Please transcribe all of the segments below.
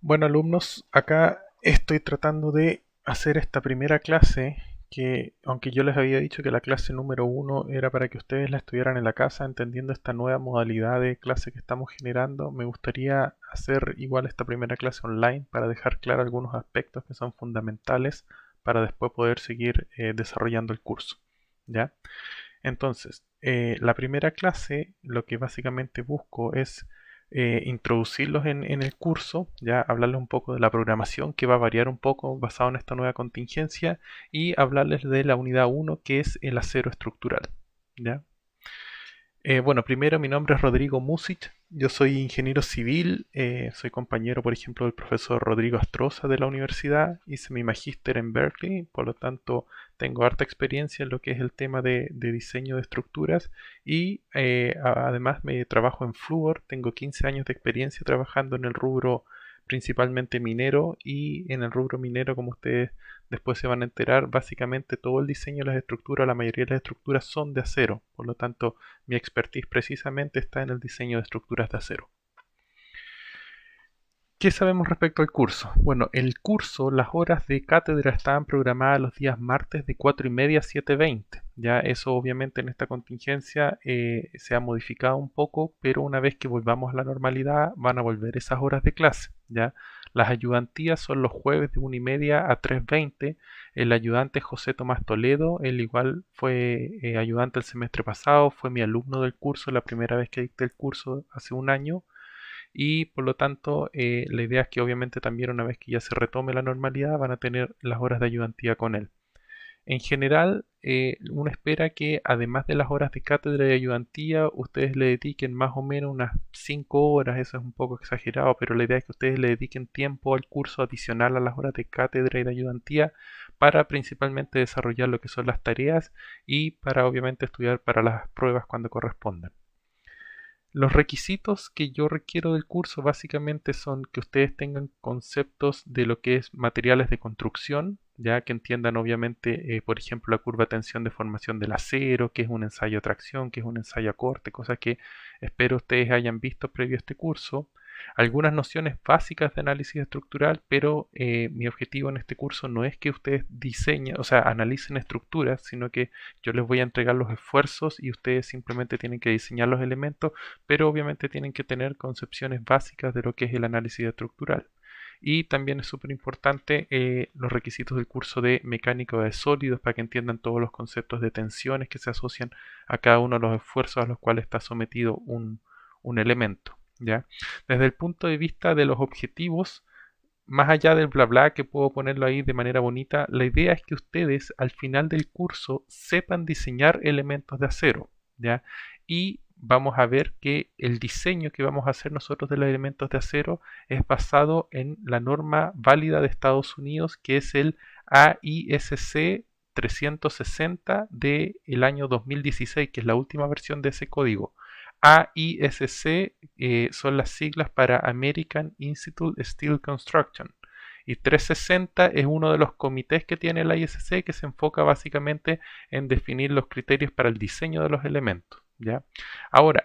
Bueno, alumnos, acá estoy tratando de hacer esta primera clase que, aunque yo les había dicho que la clase número uno era para que ustedes la estudiaran en la casa, entendiendo esta nueva modalidad de clase que estamos generando, me gustaría hacer igual esta primera clase online para dejar claro algunos aspectos que son fundamentales para después poder seguir desarrollando el curso. ¿Ya? Entonces, la primera clase lo que básicamente busco es introducirlos en el curso, ya hablarles un poco de la programación que va a variar un poco basado en esta nueva contingencia y hablarles de la unidad uno que es el acero estructural. ¿Ya? Bueno, primero mi nombre es Rodrigo Music, yo soy ingeniero civil, soy compañero, por ejemplo, del profesor Rodrigo Astroza de la universidad, hice mi magíster en Berkeley, por lo tanto tengo harta experiencia en lo que es el tema de diseño de estructuras y además me trabajo en Fluor, tengo 15 años de experiencia trabajando en el rubro principalmente minero y en el rubro minero, como ustedes después se van a enterar, básicamente todo el diseño de las estructuras, la mayoría de las estructuras son de acero, por lo tanto mi expertise precisamente está en el diseño de estructuras de acero. ¿Qué sabemos respecto al curso? Bueno, el curso, las horas de cátedra estaban programadas los días martes de 4:30 a 7:20. Ya eso obviamente en esta contingencia se ha modificado un poco, pero una vez que volvamos a la normalidad van a volver esas horas de clase. Ya las ayudantías son los jueves de 1:30 a 3:20. El ayudante José Tomás Toledo, él igual fue ayudante el semestre pasado, fue mi alumno del curso la primera vez que dicté el curso hace un año y por lo tanto la idea es que obviamente también una vez que ya se retome la normalidad van a tener las horas de ayudantía con él. En general, uno espera que además de las horas de cátedra y ayudantía, ustedes le dediquen más o menos unas 5 horas, eso es un poco exagerado, pero la idea es que ustedes le dediquen tiempo al curso adicional a las horas de cátedra y de ayudantía para principalmente desarrollar lo que son las tareas y para obviamente estudiar para las pruebas cuando correspondan. Los requisitos que yo requiero del curso básicamente son que ustedes tengan conceptos de lo que es materiales de construcción, ya que entiendan obviamente, por ejemplo, la curva de tensión de formación del acero, que es un ensayo a tracción, que es un ensayo a corte, cosas que espero ustedes hayan visto previo a este curso. Algunas nociones básicas de análisis estructural, pero mi objetivo en este curso no es que ustedes diseñen, o sea, analicen estructuras, sino que yo les voy a entregar los esfuerzos y ustedes simplemente tienen que diseñar los elementos, pero obviamente tienen que tener concepciones básicas de lo que es el análisis estructural. Y también es súper importante los requisitos del curso de mecánica de sólidos para que entiendan todos los conceptos de tensiones que se asocian a cada uno de los esfuerzos a los cuales está sometido un elemento. ¿Ya? Desde el punto de vista de los objetivos, más allá del bla bla que puedo ponerlo ahí de manera bonita, la idea es que ustedes al final del curso sepan diseñar elementos de acero, ¿ya? Y vamos a ver que el diseño que vamos a hacer nosotros de los elementos de acero es basado en la norma válida de Estados Unidos, que es el AISC 360 del año 2016, que es la última versión de ese código. AISC son las siglas para American Institute Steel Construction. Y 360 es uno de los comités que tiene la ISC que se enfoca básicamente en definir los criterios para el diseño de los elementos. ¿Ya? Ahora,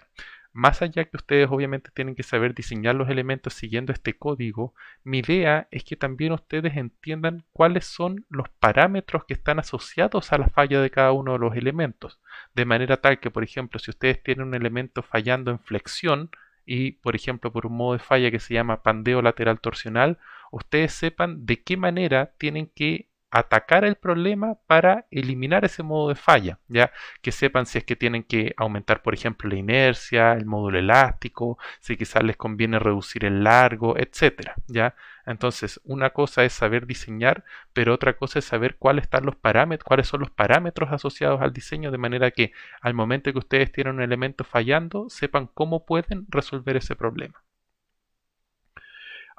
más allá que ustedes obviamente tienen que saber diseñar los elementos siguiendo este código, mi idea es que también ustedes entiendan cuáles son los parámetros que están asociados a la falla de cada uno de los elementos. De manera tal que, por ejemplo, si ustedes tienen un elemento fallando en flexión y, por ejemplo, por un modo de falla que se llama pandeo lateral torsional, ustedes sepan de qué manera tienen que atacar el problema para eliminar ese modo de falla, ya que sepan si es que tienen que aumentar, por ejemplo, la inercia, el módulo elástico, si quizás les conviene reducir el largo, etcétera, ya. Entonces, una cosa es saber diseñar, pero otra cosa es saber cuáles son los parámetros asociados al diseño, de manera que al momento que ustedes tienen un elemento fallando, sepan cómo pueden resolver ese problema.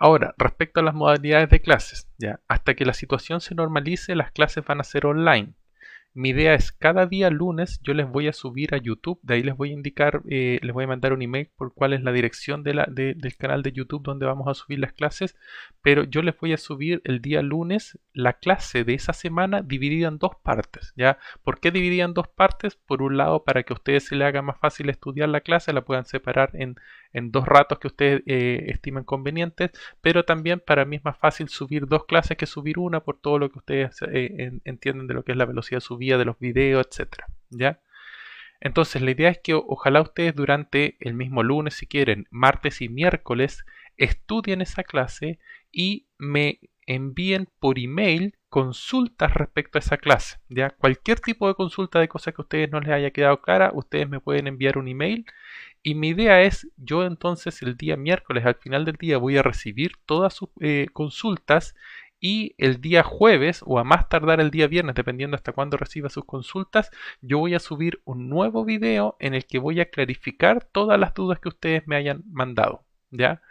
Ahora, respecto a las modalidades de clases, ya, hasta que la situación se normalice, las clases van a ser online. Mi idea es cada día lunes yo les voy a subir a YouTube, de ahí les voy a indicar, les voy a mandar un email por cuál es la dirección del canal de YouTube donde vamos a subir las clases, pero yo les voy a subir el día lunes la clase de esa semana dividida en dos partes, ¿ya? ¿Por qué dividida en dos partes? Por un lado, para que a ustedes se les haga más fácil estudiar la clase, la puedan separar en 2 ratos que ustedes estimen convenientes, pero también para mí es más fácil subir 2 clases que subir una por todo lo que ustedes entienden de lo que es la velocidad de subida de los videos, etcétera, ¿ya? Entonces la idea es que ojalá ustedes durante el mismo lunes, si quieren, martes y miércoles, estudien esa clase y me envíen por email consultas respecto a esa clase. ¿Ya? Cualquier tipo de consulta de cosas que a ustedes no les haya quedado clara, ustedes me pueden enviar un email. Y mi idea es, yo entonces el día miércoles, al final del día, voy a recibir todas sus consultas y el día jueves o a más tardar el día viernes, dependiendo hasta cuándo reciba sus consultas, yo voy a subir un nuevo video en el que voy a clarificar todas las dudas que ustedes me hayan mandado, ¿ya?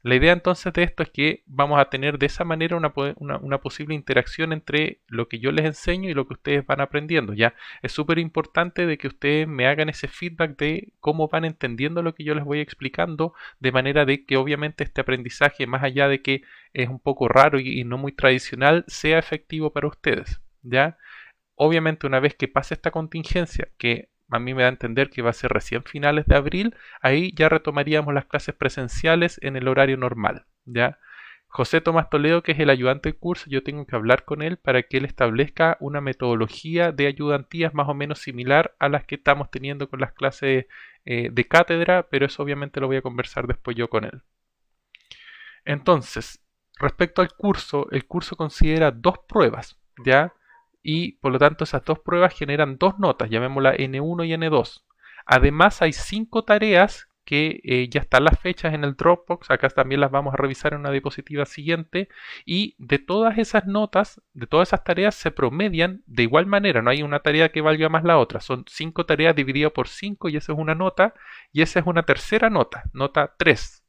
La idea entonces de esto es que vamos a tener de esa manera una posible interacción entre lo que yo les enseño y lo que ustedes van aprendiendo, ¿ya? Es súper importante de que ustedes me hagan ese feedback de cómo van entendiendo lo que yo les voy explicando, de manera de que obviamente este aprendizaje, más allá de que es un poco raro y no muy tradicional, sea efectivo para ustedes, ¿ya? Obviamente una vez que pase esta contingencia, que a mí me da a entender que va a ser recién finales de abril, ahí ya retomaríamos las clases presenciales en el horario normal, ¿ya? José Tomás Toledo, que es el ayudante del curso, yo tengo que hablar con él para que él establezca una metodología de ayudantías más o menos similar a las que estamos teniendo con las clases de cátedra, pero eso obviamente lo voy a conversar después yo con él. Entonces, respecto al curso, el curso considera 2 pruebas, ¿ya? Y por lo tanto esas 2 pruebas generan 2 notas, llamémosla N1 y N2. Además hay 5 tareas que ya están las fechas en el Dropbox, acá también las vamos a revisar en una diapositiva siguiente, y de todas esas notas, de todas esas tareas se promedian de igual manera, no hay una tarea que valga más la otra, son 5 tareas divididas por 5 y esa es una nota, y esa es una tercera nota, nota 3.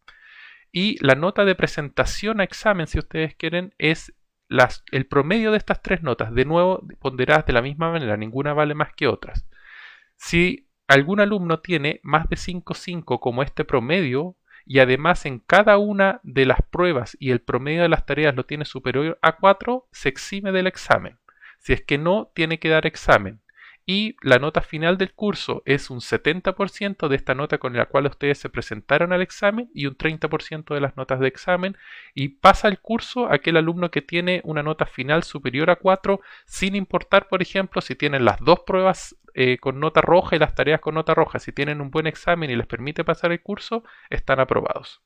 Y la nota de presentación a examen, si ustedes quieren, es el promedio de estas 3 notas. De nuevo, ponderadas de la misma manera, ninguna vale más que otras. Si algún alumno tiene más de 5,5 como este promedio, y además en cada una de las pruebas y el promedio de las tareas lo tiene superior a 4, se exime del examen. Si es que no, tiene que dar examen. Y la nota final del curso es un 70% de esta nota con la cual ustedes se presentaron al examen y un 30% de las notas de examen, y pasa el curso aquel alumno que tiene una nota final superior a 4, sin importar, por ejemplo, si tienen las 2 pruebas con nota roja y las tareas con nota roja. Si tienen un buen examen y les permite pasar el curso, están aprobados.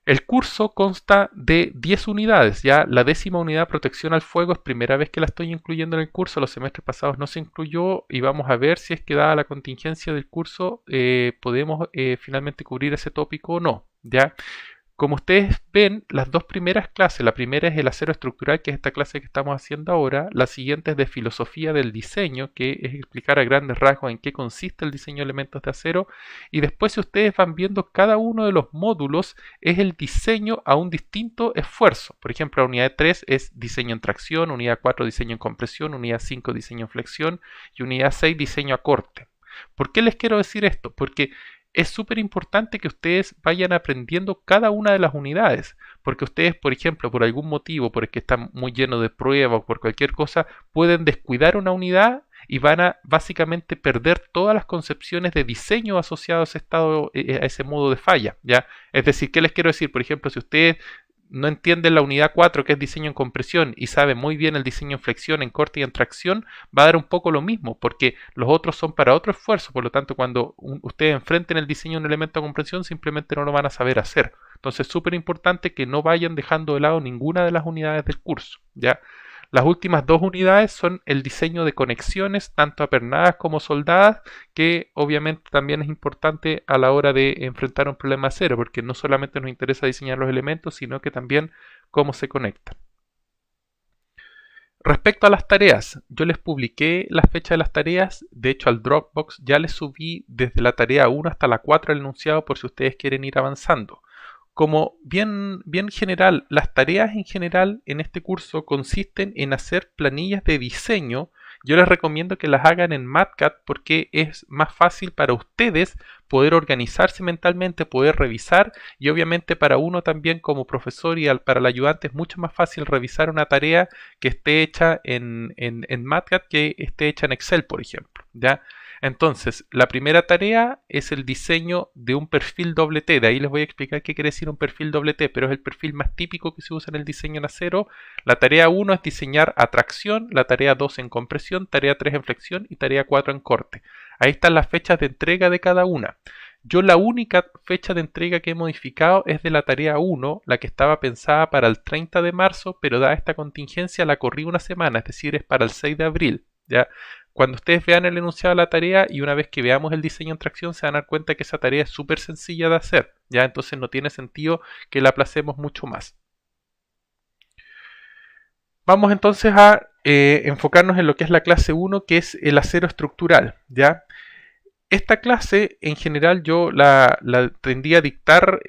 El curso consta de 10 unidades, ya la 10ª unidad, protección al fuego, es primera vez que la estoy incluyendo en el curso, los semestres pasados no se incluyó y vamos a ver si es que dada la contingencia del curso podemos finalmente cubrir ese tópico o no, ¿ya? Como ustedes ven, las 2 primeras clases, la primera es el acero estructural, que es esta clase que estamos haciendo ahora, la siguiente es de filosofía del diseño, que es explicar a grandes rasgos en qué consiste el diseño de elementos de acero, y después si ustedes van viendo cada uno de los módulos es el diseño a un distinto esfuerzo. Por ejemplo, la unidad 3 es diseño en tracción, unidad 4 diseño en compresión, unidad 5 diseño en flexión y unidad 6 diseño a corte. ¿Por qué les quiero decir esto? Porque es súper importante que ustedes vayan aprendiendo cada una de las unidades, porque ustedes, por ejemplo, por algún motivo, porque están muy llenos de pruebas o por cualquier cosa, pueden descuidar una unidad y van a básicamente perder todas las concepciones de diseño asociadas a ese modo de falla, ¿ya? Es decir, ¿qué les quiero decir? Por ejemplo, si ustedes no entienden la unidad 4, que es diseño en compresión, y saben muy bien el diseño en flexión, en corte y en tracción, va a dar un poco lo mismo, porque los otros son para otro esfuerzo. Por lo tanto, cuando ustedes enfrenten el diseño de un elemento de compresión, simplemente no lo van a saber hacer. Entonces es súper importante que no vayan dejando de lado ninguna de las unidades del curso, ¿ya? Las últimas 2 unidades son el diseño de conexiones, tanto apernadas como soldadas, que obviamente también es importante a la hora de enfrentar un problema acero, porque no solamente nos interesa diseñar los elementos, sino que también cómo se conectan. Respecto a las tareas, yo les publiqué la fecha de las tareas, de hecho al Dropbox ya les subí desde la tarea 1 hasta la 4 el enunciado por si ustedes quieren ir avanzando. Como bien general, las tareas en general en este curso consisten en hacer planillas de diseño. Yo les recomiendo que las hagan en MatCat porque es más fácil para ustedes poder organizarse mentalmente, poder revisar, y obviamente para uno también como profesor y para el ayudante es mucho más fácil revisar una tarea que esté hecha en MatCat que esté hecha en Excel, por ejemplo, ¿ya? Entonces, la primera tarea es el diseño de un perfil doble T. De ahí les voy a explicar qué quiere decir un perfil doble T, pero es el perfil más típico que se usa en el diseño en acero. La tarea 1 es diseñar atracción, la tarea 2 en compresión, tarea 3 en flexión y tarea 4 en corte. Ahí están las fechas de entrega de cada una. Yo la única fecha de entrega que he modificado es de la tarea 1, la que estaba pensada para el 30 de marzo, pero dada esta contingencia la corrí una semana, es decir, es para el 6 de abril. ¿Ya? Cuando ustedes vean el enunciado de la tarea y una vez que veamos el diseño en tracción se van a dar cuenta que esa tarea es súper sencilla de hacer, ¿ya? Entonces no tiene sentido que la aplacemos mucho más. Vamos entonces a enfocarnos en lo que es la clase 1, que es el acero estructural, ¿ya? Esta clase en general yo la tendía a dictar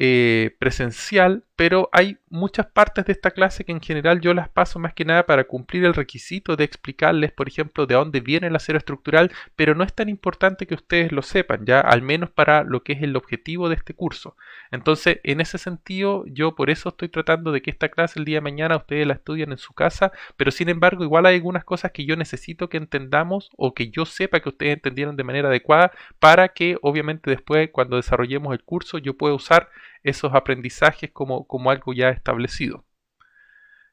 presencial, pero hay muchas partes de esta clase que en general yo las paso más que nada para cumplir el requisito de explicarles, por ejemplo, de dónde viene el acero estructural, pero no es tan importante que ustedes lo sepan, ya al menos para lo que es el objetivo de este curso. Entonces, en ese sentido, yo por eso estoy tratando de que esta clase el día de mañana ustedes la estudien en su casa, pero sin embargo, igual hay algunas cosas que yo necesito que entendamos o que yo sepa que ustedes entendieron de manera adecuada para que obviamente después cuando desarrollemos el curso yo pueda usar esos aprendizajes como algo ya establecido.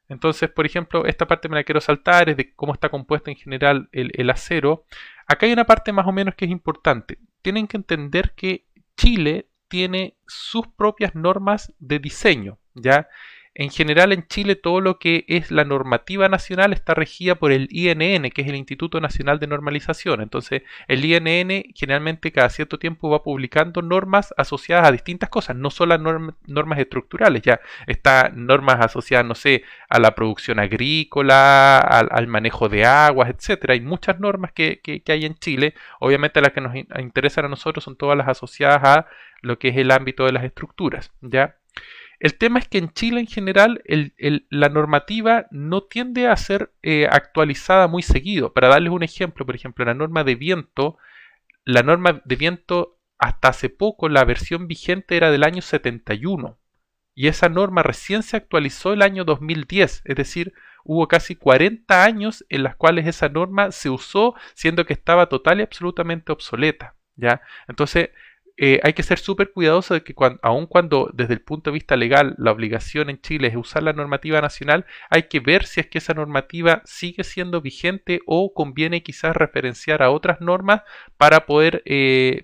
Entonces, por ejemplo, esta parte me la quiero saltar, es de cómo está compuesto en general el acero. Acá hay una parte más o menos que es importante. Tienen que entender que Chile tiene sus propias normas de diseño, ¿ya? En general en Chile todo lo que es la normativa nacional está regida por el INN, que es el Instituto Nacional de Normalización. Entonces el INN generalmente cada cierto tiempo va publicando normas asociadas a distintas cosas, no solo normas estructurales, ya está normas asociadas, no sé, a la producción agrícola, al manejo de aguas, etcétera. Hay muchas normas que hay en Chile. Obviamente las que nos interesan a nosotros son todas las asociadas a lo que es el ámbito de las estructuras, ¿ya? El tema es que en Chile en general la normativa no tiende a ser actualizada muy seguido. Para darles un ejemplo, por ejemplo, la norma de viento hasta hace poco, la versión vigente era del año 71 y esa norma recién se actualizó el año 2010, es decir, hubo casi 40 años en las cuales esa norma se usó siendo que estaba total y absolutamente obsoleta, ¿ya? Entonces, hay que ser súper cuidadoso de que aun cuando desde el punto de vista legal la obligación en Chile es usar la normativa nacional, hay que ver si es que esa normativa sigue siendo vigente o conviene quizás referenciar a otras normas para poder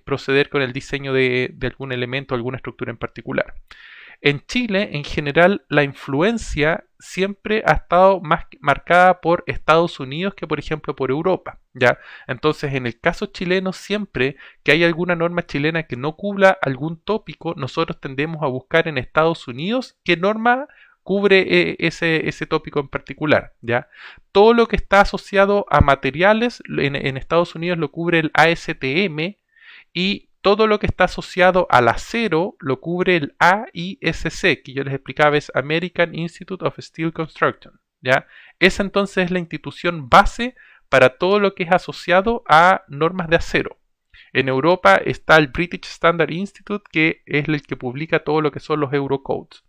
proceder con el diseño de algún elemento o alguna estructura en particular. En Chile, en general, la influencia siempre ha estado más marcada por Estados Unidos que, por ejemplo, por Europa, ¿ya? Entonces, en el caso chileno, siempre que hay alguna norma chilena que no cubra algún tópico, nosotros tendemos a buscar en Estados Unidos qué norma cubre ese tópico en particular, ¿ya? Todo lo que está asociado a materiales, en Estados Unidos lo cubre el ASTM y todo lo que está asociado al acero lo cubre el AISC, que yo les explicaba es American Institute of Steel Construction, ¿ya? Esa entonces es la institución base para todo lo que es asociado a normas de acero. En Europa está el British Standard Institute, que es el que publica todo lo que son los Eurocodes.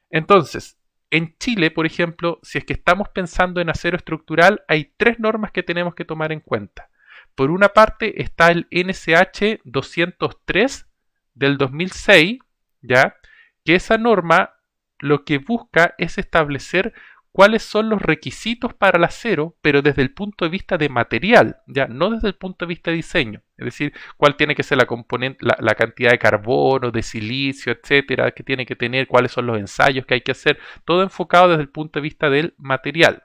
Entonces, en Chile, por ejemplo, si es que estamos pensando en acero estructural, hay tres normas que tenemos que tomar en cuenta. Por una parte está el NSH 203 del 2006, ¿ya? Que esa norma lo que busca es establecer cuáles son los requisitos para el acero, pero desde el punto de vista de material, ya no desde el punto de vista de diseño. Es decir, cuál tiene que ser la componente, la cantidad de carbono, de silicio, etcétera, que tiene que tener, cuáles son los ensayos que hay que hacer, todo enfocado desde el punto de vista del material.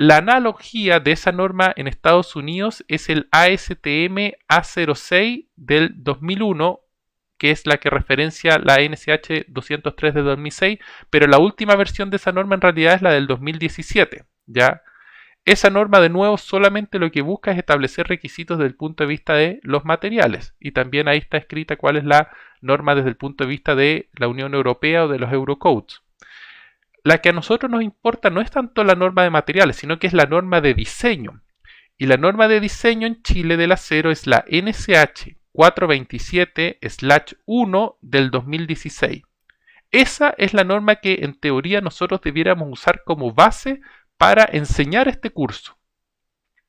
La analogía de esa norma en Estados Unidos es el ASTM A06 del 2001, que es la que referencia la NSH 203 de 2006, pero la última versión de esa norma en realidad es la del 2017, ¿ya? Esa norma de nuevo solamente lo que busca es establecer requisitos desde el punto de vista de los materiales y también ahí está escrita cuál es la norma desde el punto de vista de la Unión Europea o de los Eurocodes. La que a nosotros nos importa no es tanto la norma de materiales, sino que es la norma de diseño. Y la norma de diseño en Chile del acero es la NSH 427/1 del 2016. Esa es la norma que en teoría nosotros debiéramos usar como base para enseñar este curso.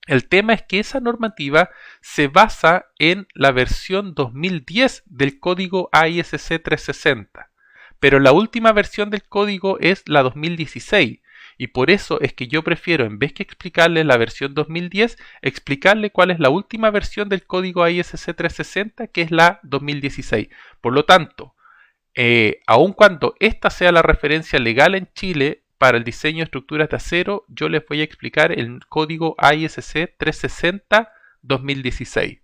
El tema es que esa normativa se basa en la versión 2010 del código AISC 360, pero la última versión del código es la 2016, y por eso es que yo prefiero, en vez que explicarle la versión 2010, explicarle cuál es la última versión del código AISC 360, que es la 2016. Por lo tanto, aun cuando esta sea la referencia legal en Chile para el diseño de estructuras de acero, yo les voy a explicar el código AISC 360 2016.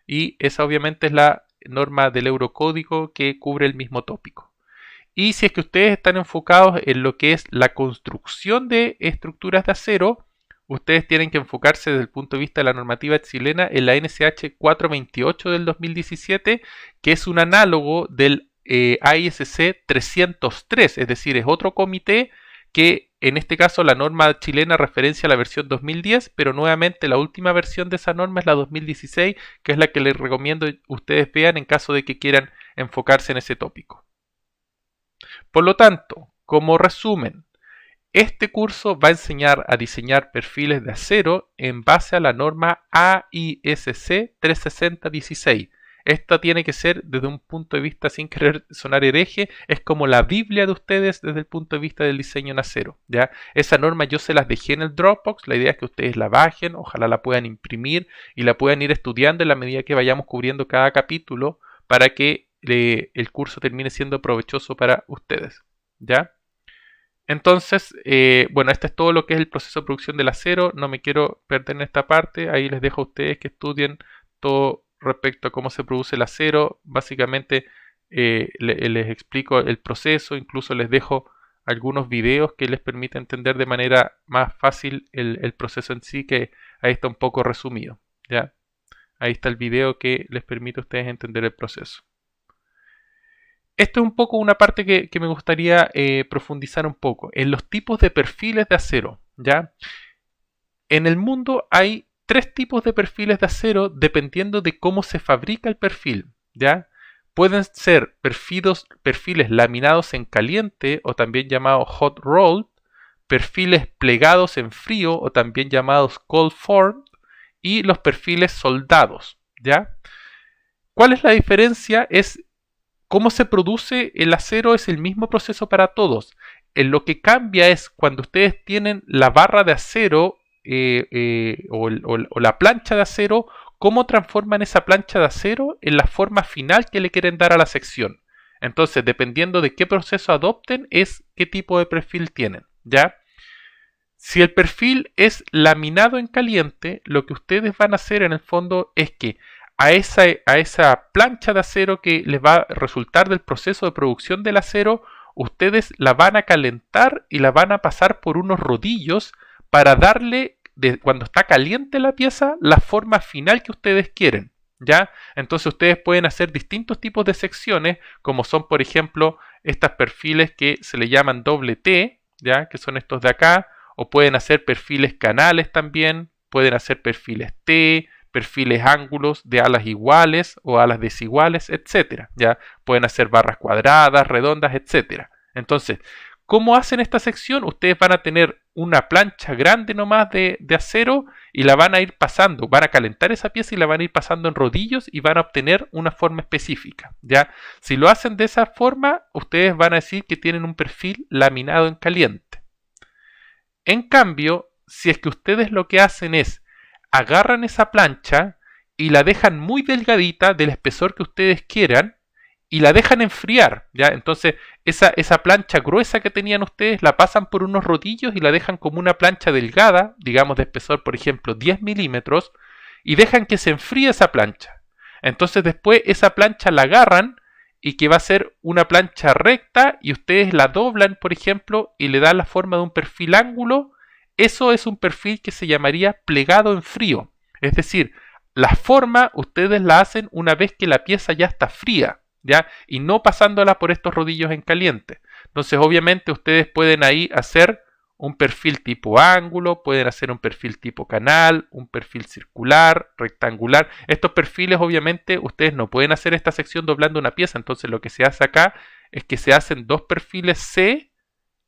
Y esa obviamente es la norma del Eurocódigo que cubre el mismo tópico. Y si es que ustedes están enfocados en lo que es la construcción de estructuras de acero, ustedes tienen que enfocarse desde el punto de vista de la normativa chilena en la NSH 428 del 2017, que es un análogo del AISC 303, es decir, es otro comité que en este caso la norma chilena referencia a la versión 2010, pero nuevamente la última versión de esa norma es la 2016, que es la que les recomiendo ustedes vean en caso de que quieran enfocarse en ese tópico. Por lo tanto, como resumen, este curso va a enseñar a diseñar perfiles de acero en base a la norma AISC 36016. Esta tiene que ser, desde un punto de vista, sin querer sonar hereje, es como la Biblia de ustedes desde el punto de vista del diseño en acero, ¿ya? Esa norma yo se las dejé en el Dropbox, la idea es que ustedes la bajen, ojalá la puedan imprimir y la puedan ir estudiando en la medida que vayamos cubriendo cada capítulo para que el curso termine siendo provechoso para ustedes, ¿ya? Entonces, bueno, este es todo lo que es el proceso de producción del acero. No me quiero perder en esta parte. Ahí les dejo a ustedes que estudien todo respecto a cómo se produce el acero. Básicamente les explico el proceso. Incluso les dejo algunos videos que les permiten entender de manera más fácil el proceso en sí, que ahí está un poco resumido, ¿ya? Ahí está el video que les permite a ustedes entender el proceso. Esto es un poco una parte que me gustaría profundizar un poco. En los tipos de perfiles de acero, ¿ya? En el mundo hay 3 tipos de perfiles de acero dependiendo de cómo se fabrica el perfil, ¿ya? Pueden ser perfiles laminados en caliente o también llamados hot rolled, perfiles plegados en frío o también llamados cold formed y los perfiles soldados, ¿ya? ¿Cuál es la diferencia? Cómo se produce el acero es el mismo proceso para todos. Lo que cambia es cuando ustedes tienen la barra de acero o la plancha de acero, cómo transforman esa plancha de acero en la forma final que le quieren dar a la sección. Entonces, dependiendo de qué proceso adopten, es qué tipo de perfil tienen, ¿ya? Si el perfil es laminado en caliente, lo que ustedes van a hacer en el fondo es que a esa plancha de acero que les va a resultar del proceso de producción del acero, ustedes la van a calentar y la van a pasar por unos rodillos para darle, cuando está caliente la pieza, la forma final que ustedes quieren, ¿ya? Entonces ustedes pueden hacer distintos tipos de secciones, como son, por ejemplo, estos perfiles que se le llaman doble T, ¿ya? Que son estos de acá, o pueden hacer perfiles canales también, pueden hacer perfiles T, perfiles ángulos de alas iguales o alas desiguales, etcétera. Ya pueden hacer barras cuadradas, redondas, etcétera. Entonces, ¿cómo hacen esta sección? Ustedes van a tener una plancha grande nomás de acero y la van a ir pasando, van a calentar esa pieza y la van a ir pasando en rodillos y van a obtener una forma específica. Ya, si lo hacen de esa forma, ustedes van a decir que tienen un perfil laminado en caliente. En cambio, si es que ustedes lo que hacen es agarran esa plancha y la dejan muy delgadita del espesor que ustedes quieran y la dejan enfriar, ¿ya? Entonces esa plancha gruesa que tenían ustedes la pasan por unos rodillos y la dejan como una plancha delgada, digamos de espesor por ejemplo 10 milímetros, y dejan que se enfríe esa plancha. Entonces después esa plancha la agarran y que va a ser una plancha recta y ustedes la doblan por ejemplo y le dan la forma de un perfil ángulo. Eso es un perfil que se llamaría plegado en frío. Es decir, la forma ustedes la hacen una vez que la pieza ya está fría, ¿ya? Y no pasándola por estos rodillos en caliente. Entonces, obviamente, ustedes pueden ahí hacer un perfil tipo ángulo, pueden hacer un perfil tipo canal, un perfil circular, rectangular. Estos perfiles, obviamente, ustedes no pueden hacer esta sección doblando una pieza. Entonces, lo que se hace acá es que se hacen 2 perfiles C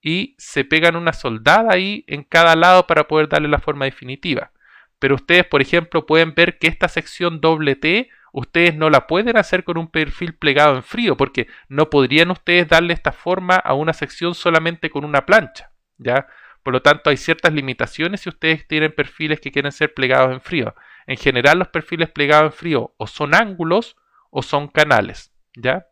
y se pegan una soldada ahí en cada lado para poder darle la forma definitiva. pero ustedes, por ejemplo, pueden ver que esta sección doble T, ustedes no la pueden hacer con un perfil plegado en frío, porque no podrían ustedes darle esta forma a una sección solamente con una plancha, ¿ya? Por lo tanto, hay ciertas limitaciones si ustedes tienen perfiles que quieren ser plegados en frío. En general, los perfiles plegados en frío o son ángulos o son canales, ¿ya?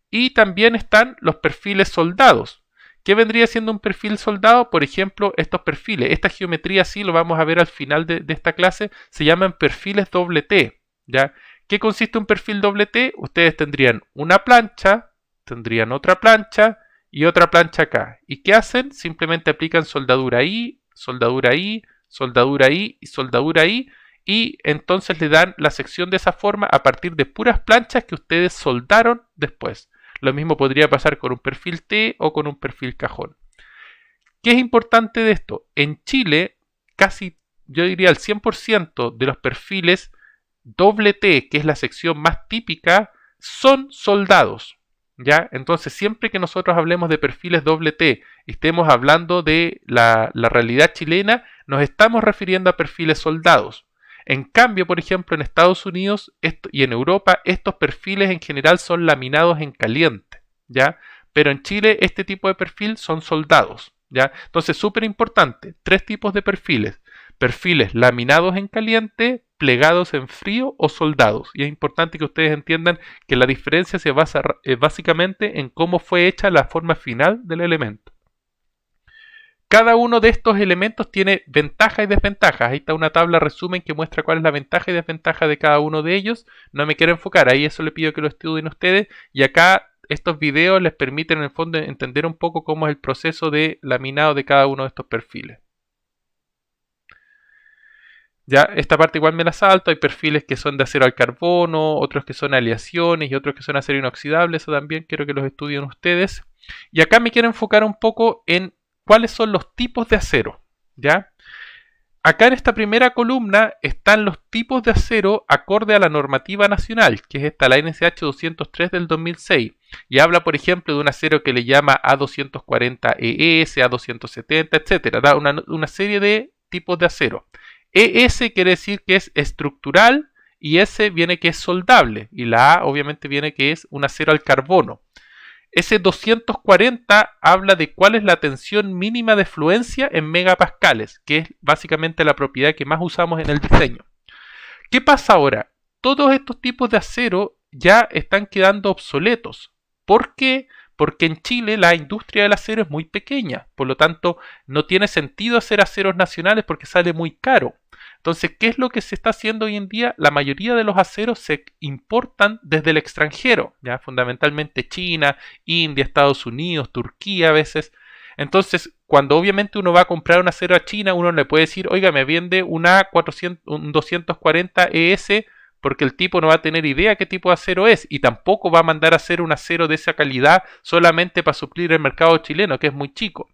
Y también están los perfiles soldados. ¿Qué vendría siendo un perfil soldado? Por ejemplo, estos perfiles. Esta geometría, sí, lo vamos a ver al final de esta clase, se llaman perfiles doble T, ¿ya? ¿Qué consiste un perfil doble T? Ustedes tendrían una plancha, tendrían otra plancha y otra plancha acá. ¿Y qué hacen? Simplemente aplican soldadura ahí, soldadura ahí, soldadura ahí y soldadura ahí, y entonces le dan la sección de esa forma a partir de puras planchas que ustedes soldaron después. Lo mismo podría pasar con un perfil T o con un perfil cajón. ¿Qué es importante de esto? En Chile, casi, yo diría el 100% de los perfiles doble T, que es la sección más típica, son soldados, ¿ya? Entonces, siempre que nosotros hablemos de perfiles doble T y estemos hablando de la realidad chilena, nos estamos refiriendo a perfiles soldados. En cambio, por ejemplo, en Estados Unidos y en Europa, estos perfiles en general son laminados en caliente, ¿ya? Pero en Chile, este tipo de perfil son soldados, ¿ya? Entonces, súper importante, 3 tipos de perfiles. Perfiles laminados en caliente, plegados en frío o soldados. Y es importante que ustedes entiendan que la diferencia se basa básicamente en cómo fue hecha la forma final del elemento. Cada uno de estos elementos tiene ventajas y desventajas. Ahí está una tabla resumen que muestra cuál es la ventaja y desventaja de cada uno de ellos. No me quiero enfocar, ahí eso le pido que lo estudien ustedes. Y acá estos videos les permiten en el fondo entender un poco cómo es el proceso de laminado de cada uno de estos perfiles. Ya, esta parte igual me la salto, hay perfiles que son de acero al carbono, otros que son aleaciones y otros que son acero inoxidable, eso también quiero que los estudien ustedes. Y acá me quiero enfocar un poco en cuáles son los tipos de acero, ¿ya? Acá en esta primera columna están los tipos de acero acorde a la normativa nacional, que es esta, la NSH 203 del 2006, y habla, por ejemplo, de un acero que le llama A240ES, A270, etc. Da una serie de tipos de acero. ES quiere decir que es estructural y S viene que es soldable y la A obviamente viene que es un acero al carbono. Ese 240 habla de cuál es la tensión mínima de fluencia en megapascales, que es básicamente la propiedad que más usamos en el diseño. ¿Qué pasa ahora? Todos estos tipos de acero ya están quedando obsoletos. ¿Por qué? Porque en Chile la industria del acero es muy pequeña, por lo tanto no tiene sentido hacer aceros nacionales porque sale muy caro. Entonces, ¿qué es lo que se está haciendo hoy en día? La mayoría de los aceros se importan desde el extranjero, ya fundamentalmente China, India, Estados Unidos, Turquía a veces. Entonces, cuando obviamente uno va a comprar un acero a China, uno le puede decir, oiga, me vende un 240 ES, porque el tipo no va a tener idea qué tipo de acero es y tampoco va a mandar a hacer un acero de esa calidad solamente para suplir el mercado chileno, que es muy chico.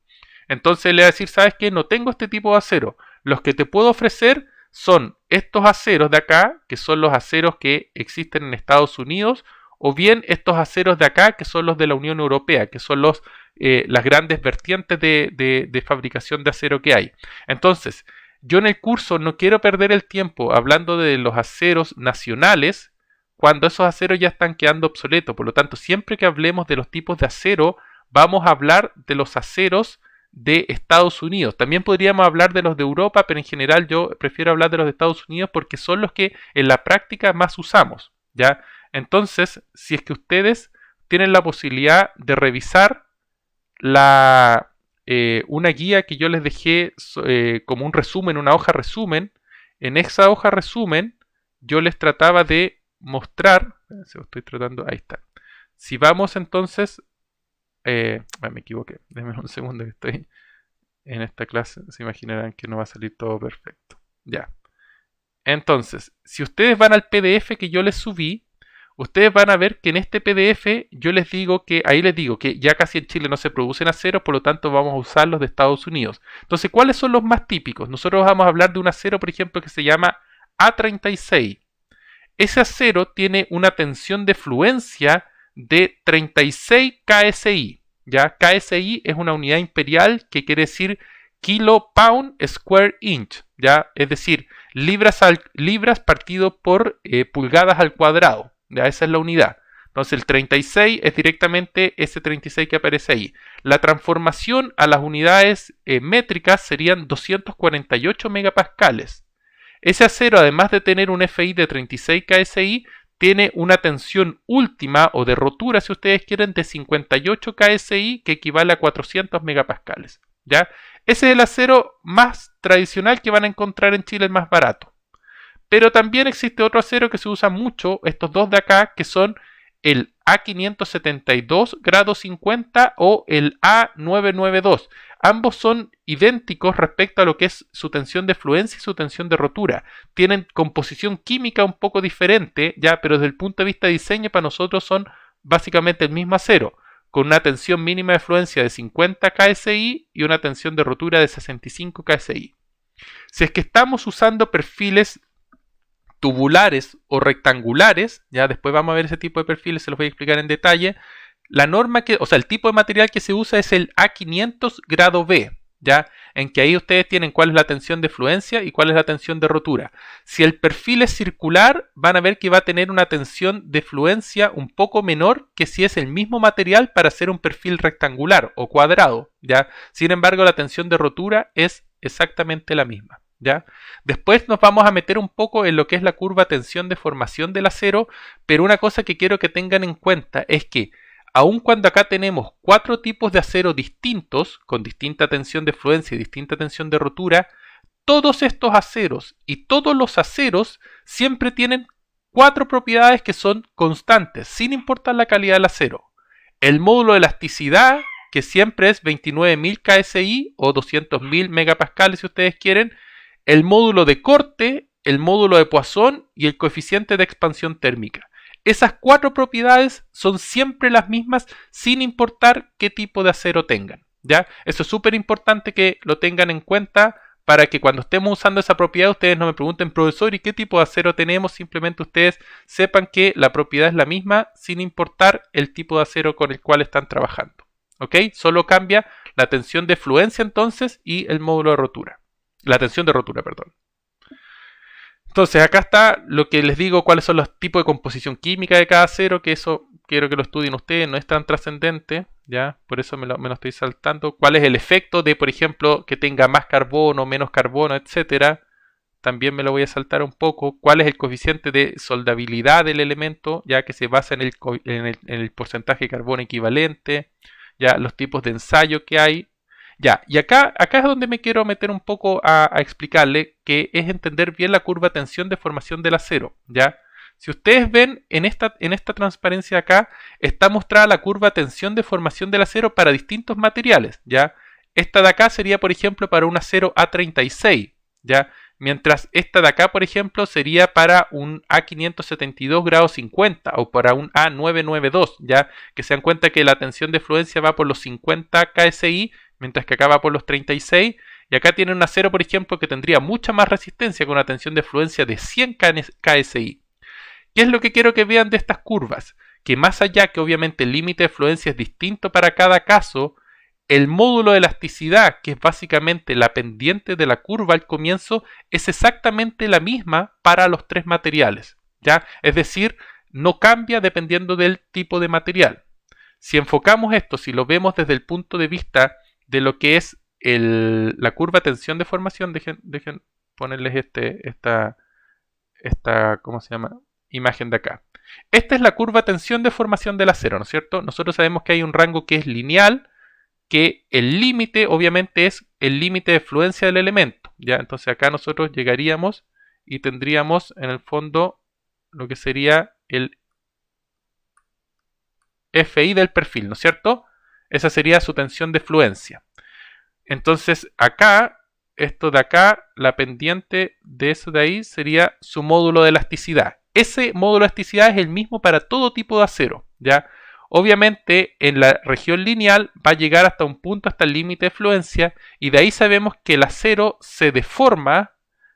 Entonces le va a decir, ¿sabes qué? No tengo este tipo de acero. Los que te puedo ofrecer son estos aceros de acá, que son los aceros que existen en Estados Unidos, o bien estos aceros de acá, que son los de la Unión Europea, que son las grandes vertientes de fabricación de acero que hay. Entonces, yo en el curso no quiero perder el tiempo hablando de los aceros nacionales cuando esos aceros ya están quedando obsoletos. Por lo tanto, siempre que hablemos de los tipos de acero, vamos a hablar de los aceros de Estados Unidos. También podríamos hablar de los de Europa, pero en general yo prefiero hablar de los de Estados Unidos porque son los que en la práctica más usamos, ¿ya? Entonces, si es que ustedes tienen la posibilidad de revisar una guía que yo les dejé como un resumen, una hoja resumen. En esa hoja resumen yo les trataba de mostrar, estoy tratando, ahí está. Si vamos entonces, me equivoqué, déjenme un segundo que estoy en esta clase, se imaginarán que no va a salir todo perfecto. Ya. Entonces, si ustedes van al PDF que yo les subí, ustedes van a ver que en este PDF yo les digo que, ahí les digo que ya casi en Chile no se producen aceros, por lo tanto vamos a usar los de Estados Unidos. Entonces, ¿cuáles son los más típicos? Nosotros vamos a hablar de un acero, por ejemplo, que se llama A36. Ese acero tiene una tensión de fluencia de 36 KSI. ¿Ya? KSI es una unidad imperial que quiere decir kilo pound square inch. ¿Ya? Es decir, libras partido por pulgadas al cuadrado. Ya, esa es la unidad. Entonces el 36 es directamente ese 36 que aparece ahí. La transformación a las unidades métricas serían 248 megapascales. Ese acero, además de tener un FI de 36 KSI, tiene una tensión última o de rotura, si ustedes quieren, de 58 KSI, que equivale a 400 megapascales. ¿Ya? Ese es el acero más tradicional que van a encontrar en Chile, el más barato. Pero también existe otro acero que se usa mucho, estos dos de acá, que son el A572 grado 50 o el A992. Ambos son idénticos respecto a lo que es su tensión de fluencia y su tensión de rotura. Tienen composición química un poco diferente, ya, pero desde el punto de vista de diseño para nosotros son básicamente el mismo acero, con una tensión mínima de fluencia de 50 KSI y una tensión de rotura de 65 KSI. Si es que estamos usando perfiles tubulares o rectangulares, ya después vamos a ver ese tipo de perfiles, se los voy a explicar en detalle. La norma el tipo de material que se usa es el A500 grado B, ya, en que ahí ustedes tienen cuál es la tensión de fluencia y cuál es la tensión de rotura. Si el perfil es circular, van a ver que va a tener una tensión de fluencia un poco menor que si es el mismo material para hacer un perfil rectangular o cuadrado, ya. Sin embargo, la tensión de rotura es exactamente la misma. ¿Ya? Después nos vamos a meter un poco en lo que es la curva tensión de formación del acero, pero una cosa que quiero que tengan en cuenta es que aun cuando acá tenemos 4 tipos de acero distintos, con distinta tensión de fluencia y distinta tensión de rotura, todos estos aceros y todos los aceros siempre tienen 4 propiedades que son constantes, sin importar la calidad del acero. El módulo de elasticidad, que siempre es 29.000 KSI o 200.000 megapascales si ustedes quieren, el módulo de corte, el módulo de Poisson y el coeficiente de expansión térmica. Esas 4 propiedades son siempre las mismas sin importar qué tipo de acero tengan, ¿ya? Eso es súper importante que lo tengan en cuenta para que cuando estemos usando esa propiedad ustedes no me pregunten, profesor, ¿y qué tipo de acero tenemos? Simplemente ustedes sepan que la propiedad es la misma sin importar el tipo de acero con el cual están trabajando, ¿ok? Solo cambia la tensión de fluencia entonces y el módulo de rotura. La tensión de rotura, perdón. Entonces, acá está lo que les digo, cuáles son los tipos de composición química de cada acero, que eso quiero que lo estudien ustedes, no es tan trascendente, ¿ya? Por eso me lo estoy saltando. ¿Cuál es el efecto de, por ejemplo, que tenga más carbono, menos carbono, etcétera? También me lo voy a saltar un poco. ¿Cuál es el coeficiente de soldabilidad del elemento, ya que se basa en el porcentaje de carbono equivalente? Ya, los tipos de ensayo que hay. Ya, y acá es donde me quiero meter un poco a explicarle, que es entender bien la curva tensión de formación del acero, ¿ya? Si ustedes ven en esta transparencia acá, está mostrada la curva tensión de formación del acero para distintos materiales, ¿ya? Esta de acá sería, por ejemplo, para un acero A36, ¿ya? Mientras esta de acá, por ejemplo, sería para un A572 grado 50 o para un A992, ¿ya? Que se dan cuenta que la tensión de fluencia va por los 50 KSI, mientras que acá va por los 36, y acá tiene un acero, por ejemplo, que tendría mucha más resistencia con una tensión de fluencia de 100 KSI. ¿Qué es lo que quiero que vean de estas curvas? Que más allá que obviamente el límite de fluencia es distinto para cada caso, el módulo de elasticidad, que es básicamente la pendiente de la curva al comienzo, es exactamente la misma para los 3 materiales, ¿ya? Es decir, no cambia dependiendo del tipo de material. Si enfocamos esto, si lo vemos desde el punto de vista de lo que es la curva tensión de formación, dejen ponerles esta ¿cómo se llama? Imagen de acá. Esta es la curva tensión de formación del acero, ¿no es cierto? Nosotros sabemos que hay un rango que es lineal, que el límite obviamente es el límite de fluencia del elemento, ¿ya? Entonces acá nosotros llegaríamos y tendríamos en el fondo lo que sería el FI del perfil, ¿no es cierto? Esa sería su tensión de fluencia. Entonces acá, esto de acá, la pendiente de eso de ahí sería su módulo de elasticidad. Ese módulo de elasticidad es el mismo para todo tipo de acero, ¿ya? Obviamente en la región lineal va a llegar hasta un punto, hasta el límite de fluencia, y de ahí sabemos que el acero se deforma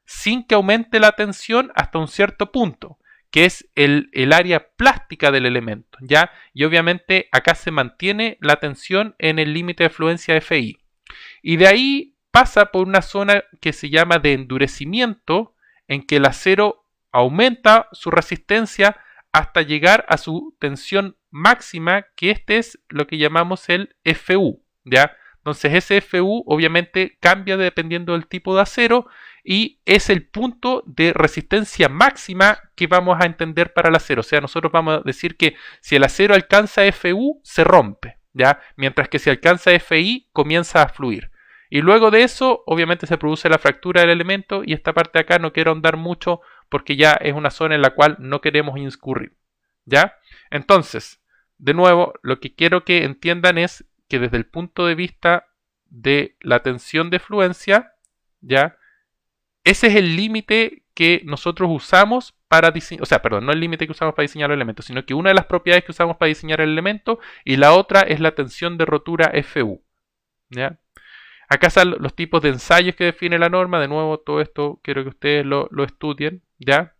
sin que aumente la tensión hasta un cierto punto, que es el área plástica del elemento, ¿ya? Y obviamente acá se mantiene la tensión en el límite de fluencia FI. Y de ahí pasa por una zona que se llama de endurecimiento, en que el acero aumenta su resistencia hasta llegar a su tensión máxima, que este es lo que llamamos el FU, ¿ya? Entonces ese FU obviamente cambia dependiendo del tipo de acero y es el punto de resistencia máxima que vamos a entender para el acero. O sea, nosotros vamos a decir que si el acero alcanza FU, se rompe, ¿ya? Mientras que si alcanza FI, comienza a fluir. Y luego de eso, obviamente se produce la fractura del elemento y esta parte de acá no quiero ahondar mucho porque ya es una zona en la cual no queremos incurrir, ¿ya? Entonces, de nuevo, lo que quiero que entiendan es que desde el punto de vista de la tensión de fluencia, ¿ya? Ese es el límite que nosotros usamos para diseñar, o sea, perdón, no el límite que usamos para diseñar el elemento, sino que una de las propiedades que usamos para diseñar el elemento y la otra es la tensión de rotura FU, ¿ya? Acá están los tipos de ensayos que define la norma. De nuevo, todo esto quiero que ustedes lo estudien, ¿ya?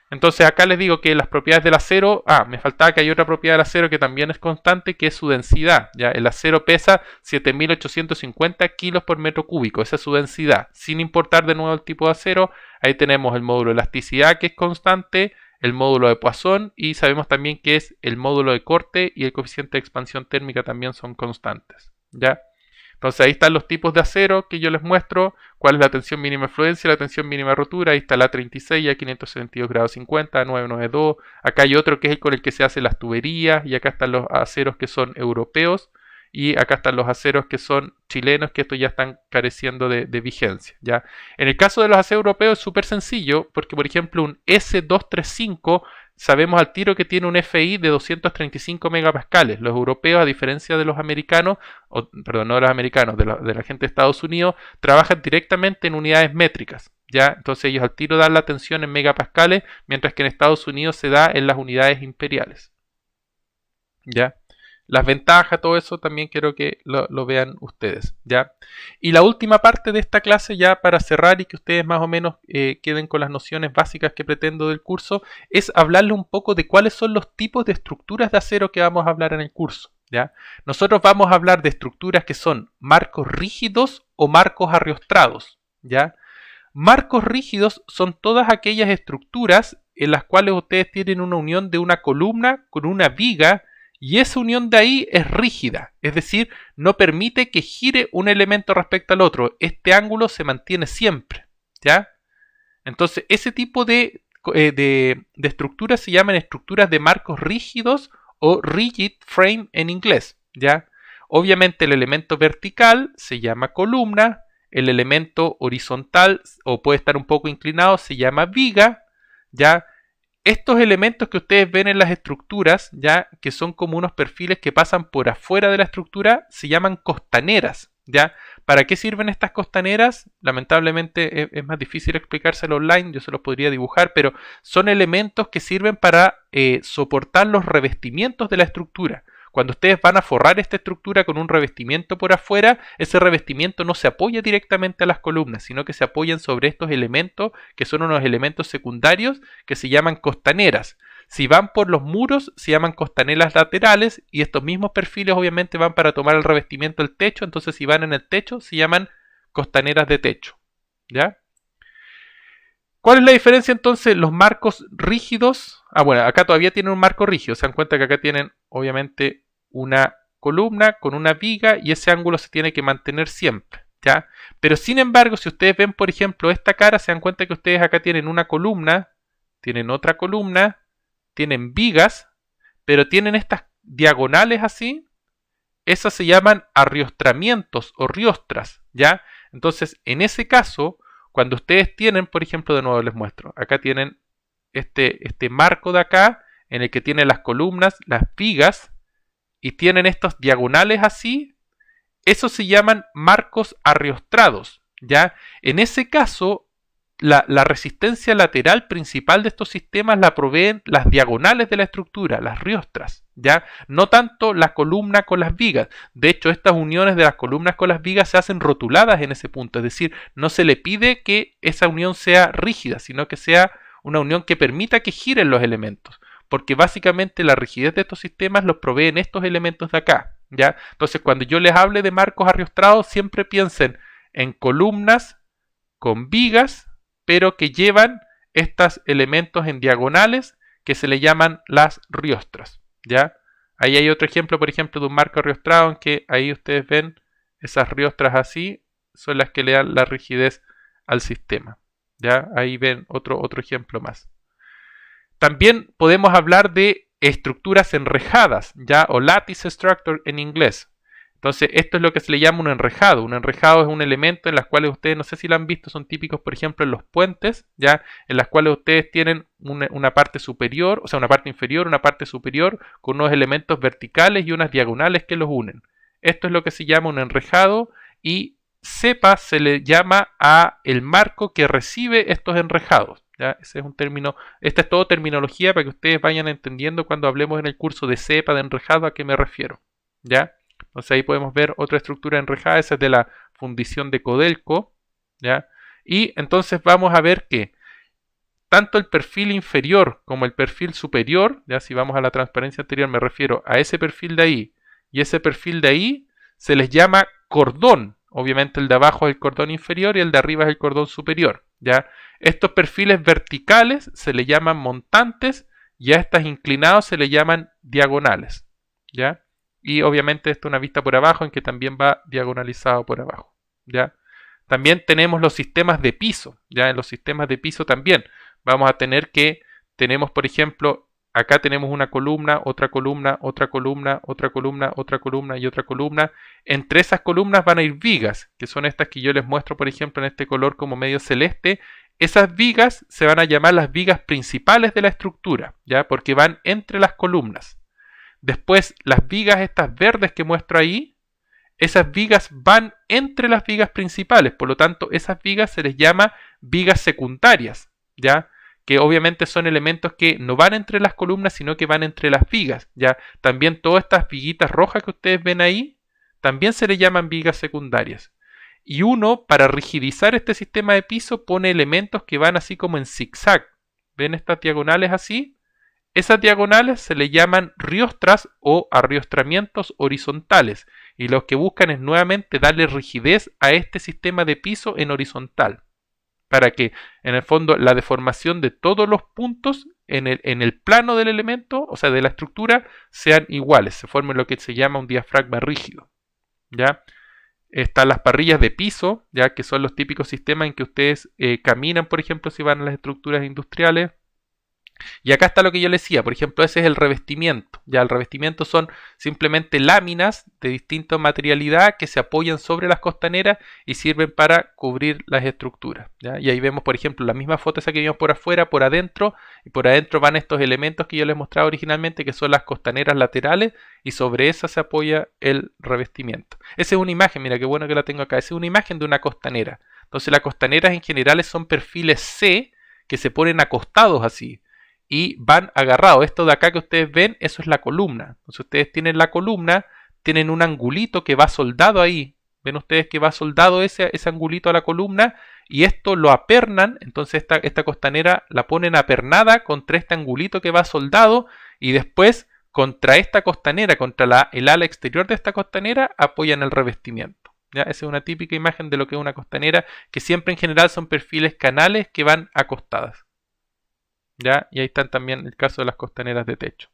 Entonces acá les digo que las propiedades del acero... me faltaba que hay otra propiedad del acero que también es constante, que es su densidad, ¿ya? El acero pesa 7.850 kilos por metro cúbico. Esa es su densidad. Sin importar de nuevo el tipo de acero, ahí tenemos el módulo de elasticidad, que es constante, el módulo de Poisson, y sabemos también que es el módulo de corte y el coeficiente de expansión térmica también son constantes, ¿ya? Entonces ahí están los tipos de acero que yo les muestro, cuál es la tensión mínima de fluencia y la tensión mínima de rotura. Ahí está la 36 a 572 grados 50, 992. Acá hay otro que es el con el que se hacen las tuberías y acá están los aceros que son europeos y acá están los aceros que son chilenos, que estos ya están careciendo de vigencia, ¿ya? En el caso de los aceros europeos es súper sencillo porque, por ejemplo, un S235 sabemos al tiro que tiene un FI de 235 megapascales. Los europeos, a diferencia de los americanos, perdón, no de los americanos, de la gente de Estados Unidos, trabajan directamente en unidades métricas, ¿ya? Entonces ellos al tiro dan la tensión en megapascales, mientras que en Estados Unidos se da en las unidades imperiales, ¿ya? Las ventajas, todo eso también quiero que lo vean ustedes, ¿ya? Y la última parte de esta clase, ya para cerrar y que ustedes más o menos queden con las nociones básicas que pretendo del curso, es hablarles un poco de cuáles son los tipos de estructuras de acero que vamos a hablar en el curso, ¿ya? Nosotros vamos a hablar de estructuras que son marcos rígidos o marcos arriostrados, ¿ya? Marcos rígidos son todas aquellas estructuras en las cuales ustedes tienen una unión de una columna con una viga y esa unión de ahí es rígida, es decir, no permite que gire un elemento respecto al otro. Este ángulo se mantiene siempre, ¿ya? Entonces, ese tipo de estructuras se llaman estructuras de marcos rígidos o rigid frame en inglés, ¿ya? Obviamente el elemento vertical se llama columna, el elemento horizontal o puede estar un poco inclinado se llama viga, ¿ya? Estos elementos que ustedes ven en las estructuras, ya que son como unos perfiles que pasan por afuera de la estructura, se llaman costaneras, ¿ya? ¿Para qué sirven estas costaneras? Lamentablemente es más difícil explicárselo online, yo se los podría dibujar, pero son elementos que sirven para soportar los revestimientos de la estructura. Cuando ustedes van a forrar esta estructura con un revestimiento por afuera, ese revestimiento no se apoya directamente a las columnas, sino que se apoyan sobre estos elementos, que son unos elementos secundarios que se llaman costaneras. Si van por los muros, se llaman costaneras laterales, y estos mismos perfiles obviamente van para tomar el revestimiento del techo, entonces si van en el techo, se llaman costaneras de techo, ¿ya? ¿Cuál es la diferencia entonces? Los marcos rígidos, bueno, acá todavía tienen un marco rígido, se dan cuenta que acá tienen obviamente una columna con una viga y ese ángulo se tiene que mantener siempre, ¿ya? Pero sin embargo, si ustedes ven, por ejemplo, esta cara, se dan cuenta que ustedes acá tienen una columna, tienen otra columna, tienen vigas, pero tienen estas diagonales así, esas se llaman arriostramientos o riostras, ¿ya? Entonces, en ese caso, cuando ustedes tienen, por ejemplo, de nuevo les muestro, acá tienen este marco de acá, en el que tienen las columnas, las vigas, y tienen estos diagonales así, esos se llaman marcos arriostrados, ¿ya? En ese caso, la resistencia lateral principal de estos sistemas la proveen las diagonales de la estructura, las riostras, ¿ya? No tanto la columna con las vigas. De hecho, estas uniones de las columnas con las vigas se hacen rotuladas en ese punto, es decir, no se le pide que esa unión sea rígida, sino que sea una unión que permita que giren los elementos, porque básicamente la rigidez de estos sistemas los proveen estos elementos de acá, ¿ya? Entonces, cuando yo les hable de marcos arriostrados, siempre piensen en columnas con vigas, pero que llevan estos elementos en diagonales que se le llaman las riostras, ¿ya? Ahí hay otro ejemplo, por ejemplo, de un marco riostrado en que ahí ustedes ven esas riostras así, son las que le dan la rigidez al sistema, ¿ya? Ahí ven otro ejemplo más. También podemos hablar de estructuras enrejadas, ¿ya? O lattice structure en inglés. Entonces, esto es lo que se le llama un enrejado. Un enrejado es un elemento en las cuales ustedes, no sé si lo han visto, son típicos, por ejemplo, en los puentes, ¿ya? En las cuales ustedes tienen una parte superior, o sea, una parte inferior, una parte superior, con unos elementos verticales y unas diagonales que los unen. Esto es lo que se llama un enrejado y cepa se le llama a el marco que recibe estos enrejados, ¿ya? Ese es un término, esta es todo terminología para que ustedes vayan entendiendo cuando hablemos en el curso de cepa, de enrejado, a qué me refiero, ¿ya? Entonces ahí podemos ver otra estructura enrejada, esa es de la fundición de Codelco, ¿ya? Y entonces vamos a ver que tanto el perfil inferior como el perfil superior, ya si vamos a la transparencia anterior me refiero a ese perfil de ahí y ese perfil de ahí, se les llama cordón. Obviamente el de abajo es el cordón inferior y el de arriba es el cordón superior, ¿ya? Estos perfiles verticales se le llaman montantes y a estas inclinados se le llaman diagonales, ¿ya? Y obviamente esto es una vista por abajo en que también va diagonalizado por abajo, ¿ya? También tenemos los sistemas de piso, ¿ya? En los sistemas de piso también vamos a tener que, tenemos por ejemplo, acá tenemos una columna, otra columna, otra columna, otra columna, otra columna y otra columna. Entre esas columnas van a ir vigas, que son estas que yo les muestro, por ejemplo, en este color como medio celeste. Esas vigas se van a llamar las vigas principales de la estructura, ¿ya? Porque van entre las columnas. Después, las vigas estas verdes que muestro ahí, esas vigas van entre las vigas principales. Por lo tanto, esas vigas se les llama vigas secundarias, ¿ya? Que obviamente son elementos que no van entre las columnas, sino que van entre las vigas, ¿ya? También todas estas viguitas rojas que ustedes ven ahí, también se les llaman vigas secundarias. Y uno, para rigidizar este sistema de piso, pone elementos que van así como en zigzag. ¿Ven estas diagonales así? Esas diagonales se le llaman riostras o arriostramientos horizontales. Y lo que buscan es nuevamente darle rigidez a este sistema de piso en horizontal, para que en el fondo la deformación de todos los puntos en el plano del elemento, o sea de la estructura, sean iguales, se forme lo que se llama un diafragma rígido, ¿ya? Están las parrillas de piso, ya que son los típicos sistemas en que ustedes caminan, por ejemplo, si van a las estructuras industriales. Y acá está lo que yo les decía, por ejemplo, ese es el revestimiento. Ya el revestimiento son simplemente láminas de distinta materialidad que se apoyan sobre las costaneras y sirven para cubrir las estructuras, ¿ya? Y ahí vemos, por ejemplo, la misma foto esa que vimos por afuera, por adentro, y por adentro van estos elementos que yo les mostraba originalmente, que son las costaneras laterales, y sobre esas se apoya el revestimiento. Esa es una imagen, mira qué bueno que la tengo acá, esa es una imagen de una costanera. Entonces las costaneras en general son perfiles C que se ponen acostados así y van agarrados. Esto de acá que ustedes ven, eso es la columna. Entonces ustedes tienen la columna, tienen un angulito que va soldado ahí. Ven ustedes que va soldado ese angulito a la columna y esto lo apernan. Entonces esta costanera la ponen apernada contra este angulito que va soldado y después contra esta costanera, contra el ala exterior de esta costanera, apoyan el revestimiento, ¿ya? Esa es una típica imagen de lo que es una costanera, que siempre en general son perfiles canales que van acostadas, ¿ya? Y ahí están también el caso de las costaneras de techo.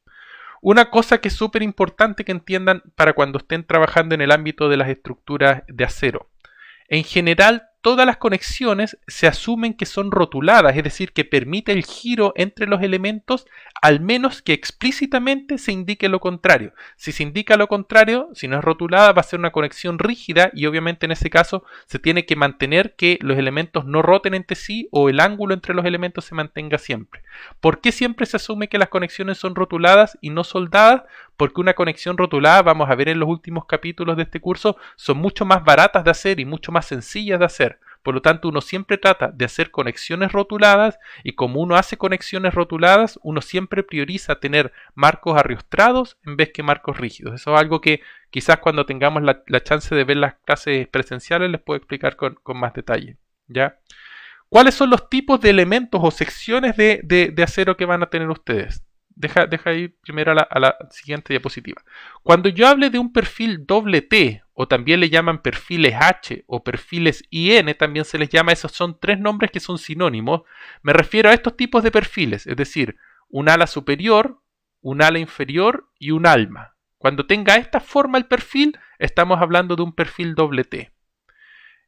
Una cosa que es súper importante que entiendan para cuando estén trabajando en el ámbito de las estructuras de acero. En general, todas las conexiones se asumen que son rotuladas, es decir, que permite el giro entre los elementos, al menos que explícitamente se indique lo contrario. Si se indica lo contrario, si no es rotulada, va a ser una conexión rígida y obviamente en ese caso se tiene que mantener que los elementos no roten entre sí o el ángulo entre los elementos se mantenga siempre. ¿Por qué siempre se asume que las conexiones son rotuladas y no soldadas? Porque una conexión rotulada, vamos a ver en los últimos capítulos de este curso, son mucho más baratas de hacer y mucho más sencillas de hacer. Por lo tanto, uno siempre trata de hacer conexiones rotuladas y como uno hace conexiones rotuladas, uno siempre prioriza tener marcos arriostrados en vez que marcos rígidos. Eso es algo que quizás cuando tengamos la chance de ver las clases presenciales les puedo explicar con más detalle, ¿ya? ¿Cuáles son los tipos de elementos o secciones de acero que van a tener ustedes? Deja ir primero a la siguiente diapositiva. Cuando yo hable de un perfil doble T o también le llaman perfiles H o perfiles IN, también se les llama, esos son tres nombres que son sinónimos. Me refiero a estos tipos de perfiles, es decir, un ala superior, un ala inferior y un alma. Cuando tenga esta forma el perfil, estamos hablando de un perfil doble T.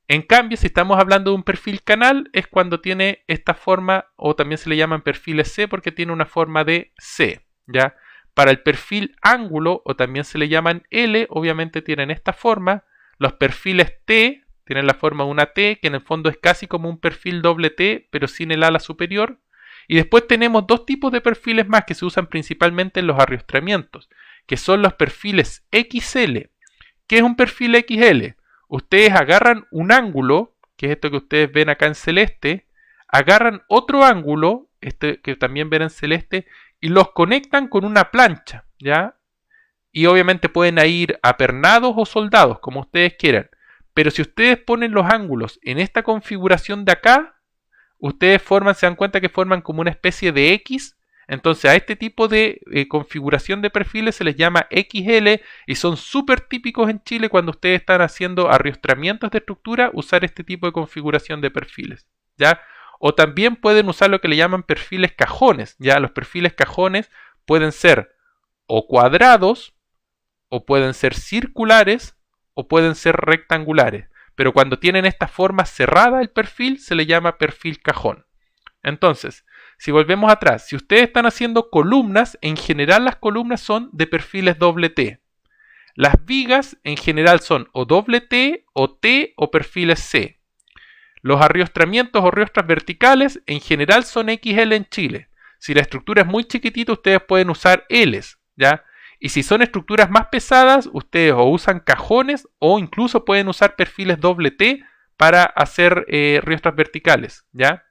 En cambio, si estamos hablando de un perfil canal, es cuando tiene esta forma, o también se le llaman perfiles C porque tiene una forma de C, ¿ya? Para el perfil ángulo, o también se le llaman L, obviamente tienen esta forma. Los perfiles T tienen la forma de una T, que en el fondo es casi como un perfil doble T, pero sin el ala superior. Y después tenemos dos tipos de perfiles más que se usan principalmente en los arrastramientos, que son los perfiles XL. ¿Qué es un perfil XL? Ustedes agarran un ángulo, que es esto que ustedes ven acá en celeste, agarran otro ángulo, este que también ven en celeste, y los conectan con una plancha, ¿ya? Y obviamente pueden ir apernados o soldados, como ustedes quieran. Pero si ustedes ponen los ángulos en esta configuración de acá, ustedes se dan cuenta que forman como una especie de X. Entonces a este tipo de configuración de perfiles se les llama XL y son súper típicos en Chile cuando ustedes están haciendo arrastramientos de estructura, usar este tipo de configuración de perfiles, ¿ya? O también pueden usar lo que le llaman perfiles cajones, ¿ya? Los perfiles cajones pueden ser o cuadrados, o pueden ser circulares, o pueden ser rectangulares. Pero cuando tienen esta forma cerrada el perfil, se le llama perfil cajón. Entonces, si volvemos atrás, si ustedes están haciendo columnas, en general las columnas son de perfiles doble T. Las vigas en general son o doble T o perfiles C. Los arriostramientos o riostras verticales en general son XL en Chile. Si la estructura es muy chiquitita, ustedes pueden usar Ls, ¿ya? Y si son estructuras más pesadas, ustedes o usan cajones o incluso pueden usar perfiles doble T para hacer riostras verticales, ¿ya?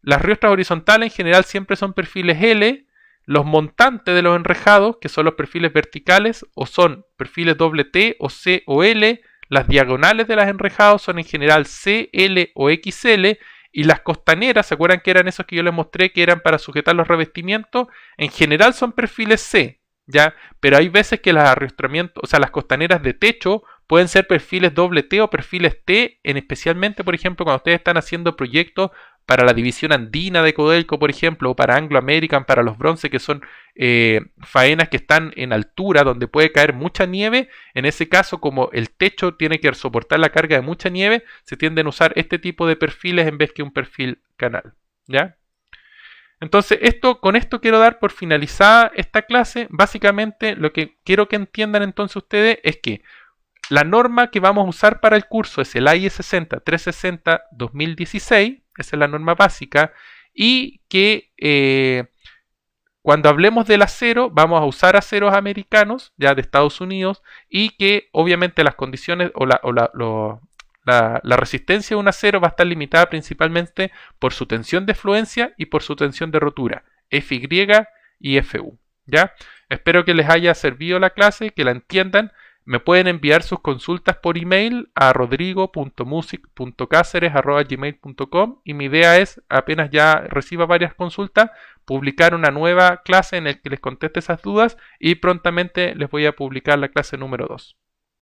Las riostras horizontales en general siempre son perfiles L. Los montantes de los enrejados, que son los perfiles verticales, o son perfiles doble T o C o L. Las diagonales de los enrejados son en general C, L o XL. Y las costaneras, ¿se acuerdan que eran esos que yo les mostré que eran para sujetar los revestimientos? En general son perfiles C, ¿ya? Pero hay veces que los arrastramientos, o sea, las costaneras de techo pueden ser perfiles doble T o perfiles T, especialmente, por ejemplo, cuando ustedes están haciendo proyectos para la división andina de Codelco, por ejemplo, o para Anglo American, para los bronces, que son faenas que están en altura, donde puede caer mucha nieve. En ese caso, como el techo tiene que soportar la carga de mucha nieve, se tienden a usar este tipo de perfiles en vez que un perfil canal, ¿ya? Entonces, con esto quiero dar por finalizada esta clase. Básicamente, lo que quiero que entiendan entonces ustedes es que la norma que vamos a usar para el curso es el AIE 60-360-2016, esa es la norma básica, y que cuando hablemos del acero vamos a usar aceros americanos, ya de Estados Unidos, y que obviamente las condiciones o la resistencia de un acero va a estar limitada principalmente por su tensión de fluencia y por su tensión de rotura, FY y FU, ¿ya? Espero que les haya servido la clase, que la entiendan. Me pueden enviar sus consultas por email a rodrigo.music.caceres@gmail.com y mi idea es, apenas ya reciba varias consultas, publicar una nueva clase en la que les conteste esas dudas y prontamente les voy a publicar la clase número 2.